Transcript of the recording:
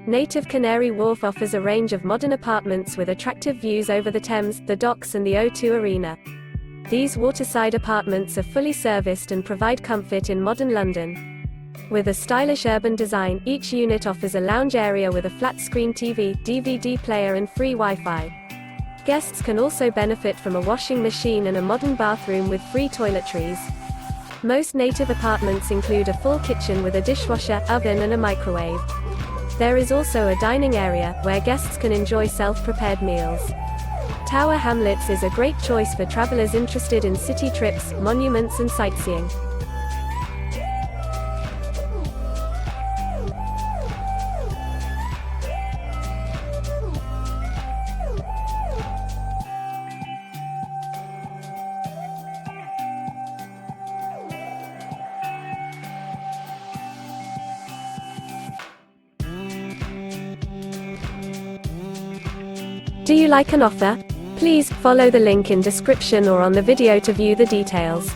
Native Canary Wharf offers a range of modern apartments with attractive views over the Thames, the docks and the O2 Arena. These waterside apartments are fully serviced and provide comfort in modern London. With a stylish urban design, each unit offers a lounge area with a flat-screen TV, DVD player and free Wi-Fi. Guests can also benefit from a washing machine and a modern bathroom with free toiletries. Most native apartments include a full kitchen with a dishwasher, oven and a microwave. There is also a dining area, where guests can enjoy self-prepared meals. Tower Hamlets is a great choice for travelers interested in city trips, monuments and sightseeing. Do you like an offer? Please follow the link in description or on the video to view the details.